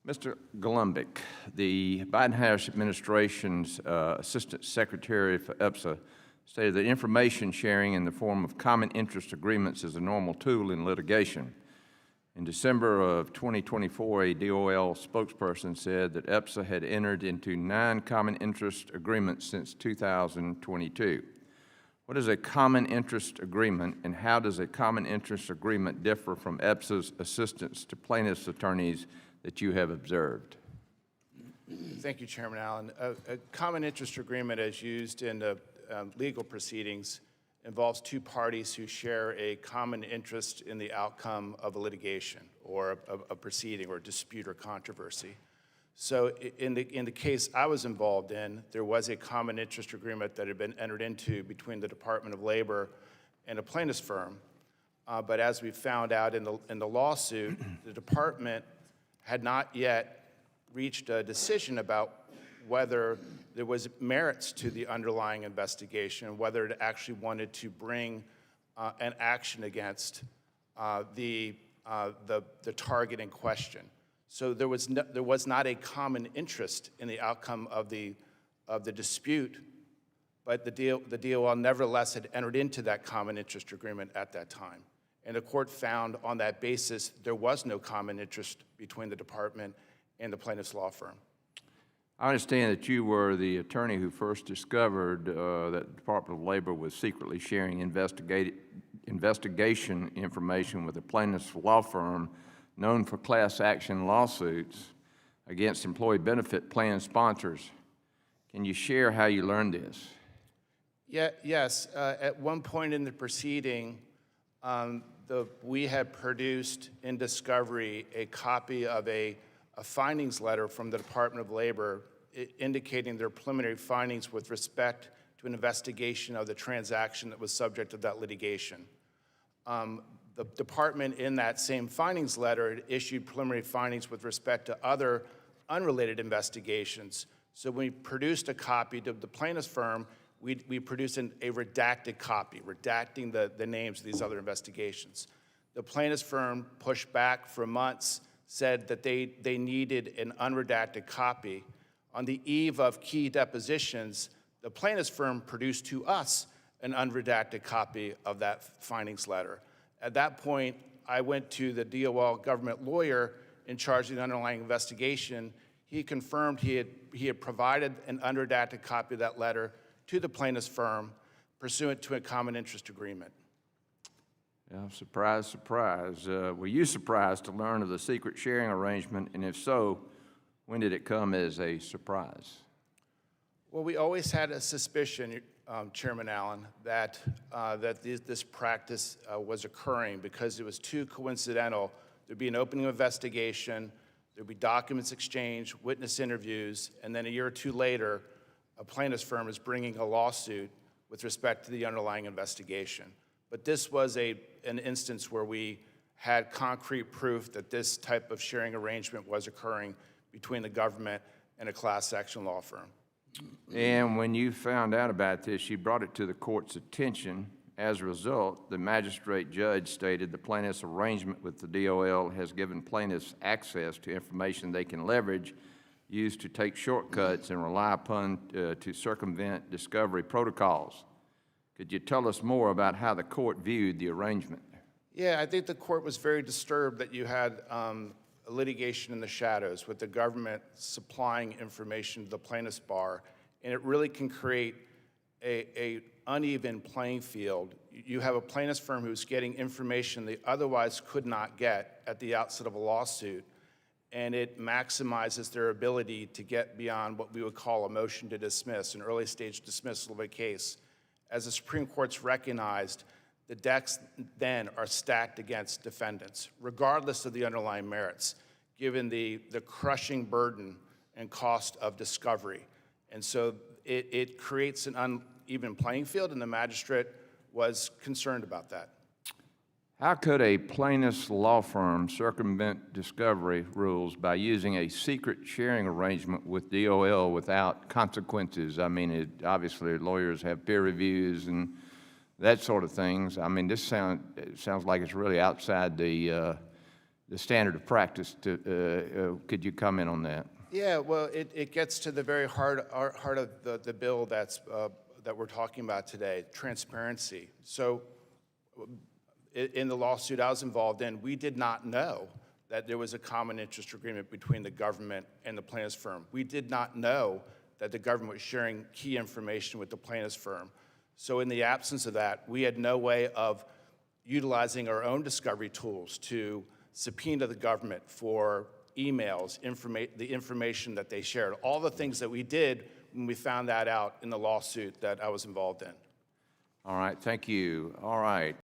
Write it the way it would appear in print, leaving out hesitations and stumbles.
Mr. Golumbik, the Biden-Harris administration's Assistant Secretary for EBSA stated that information sharing in the form of common interest agreements is a normal tool in litigation. In December of 2024, a DOL spokesperson said that EBSA had entered into 9 common interest agreements since 2022. What is a common interest agreement, and how does a common interest agreement differ from EBSA's assistance to plaintiffs' attorneys that you have observed? Thank you, Chairman Allen. A common interest agreement, as used in the legal proceedings, involves 2 parties who share a common interest in the outcome of a litigation or a proceeding or a dispute or controversy. So in the case I was involved in, there was a common interest agreement that had been entered into between the Department of Labor and a plaintiff's firm. But as we found out in the lawsuit, the department had not yet reached a decision about whether there was merits to the underlying investigation, whether it actually wanted to bring an action against the target in question. So there was not a common interest in the outcome of the dispute, but the DOL nevertheless had entered into that common interest agreement at that time. And the court found on that basis there was no common interest between the department and the plaintiff's law firm. I understand that you were the attorney who first discovered that the Department of Labor was secretly sharing investigation information with a plaintiff's law firm known for class action lawsuits against employee benefit plan sponsors. Can you share how you learned this? Yes. At one point in the proceeding, we had produced in discovery a copy of a findings letter from the Department of Labor indicating their preliminary findings with respect to an investigation of the transaction that was subject to that litigation. The department in that same findings letter had issued preliminary findings with respect to other unrelated investigations. So when we produced a copy to the plaintiff's firm, we produced a redacted copy, redacting the names of these other investigations. The plaintiff's firm pushed back for months, said that they needed an unredacted copy. On the eve of key depositions, the plaintiff's firm produced to us an unredacted copy of that findings letter. At that point, I went to the DOL government lawyer in charge of the underlying investigation. He confirmed he had provided an unredacted copy of that letter to the plaintiff's firm pursuant to a common interest agreement. Yeah, surprise, surprise. Were you surprised to learn of the secret sharing arrangement, and if so, when did it come as a surprise? Well, we always had a suspicion, Chairman Allen, that this practice was occurring because it was too coincidental. There'd be an opening investigation, there'd be documents exchanged, witness interviews, and then a year or 2 later, a plaintiff's firm is bringing a lawsuit with respect to the underlying investigation. But this was an instance where we had concrete proof that this type of sharing arrangement was occurring between the government and a class action law firm. And when you found out about this, you brought it to the court's attention. As a result, the magistrate judge stated the plaintiff's arrangement with the DOL has given plaintiffs access to information they can leverage, use to take shortcuts, and rely upon to circumvent discovery protocols. Could you tell us more about how the court viewed the arrangement? Yeah, I think the court was very disturbed that you had a litigation in the shadows with the government supplying information to the plaintiff's bar, and it really can create a uneven playing field. You have a plaintiff's firm who's getting information they otherwise could not get at the outset of a lawsuit, and it maximizes their ability to get beyond what we would call a motion to dismiss, an early stage dismissal of a case. As the Supreme Court's recognized, the decks then are stacked against defendants, regardless of the underlying merits, given the crushing burden and cost of discovery. And so it creates an uneven playing field, and the magistrate was concerned about that. How could a plaintiff's law firm circumvent discovery rules by using a secret sharing arrangement with DOL without consequences? I mean, obviously lawyers have peer reviews and that sort of things. I mean, this sounds like it's really outside the the standard of practice. Could you comment on that? Yeah, well, it gets to the very heart of the bill that we're talking about today, transparency. So in the lawsuit I was involved in, we did not know that there was a common interest agreement between the government and the plaintiff's firm. We did not know that the government was sharing key information with the plaintiff's firm. So in the absence of that, we had no way of utilizing our own discovery tools to subpoena the government for emails, the information that they shared, all the things that we did when we found that out in the lawsuit that I was involved in. All right, thank you. All right.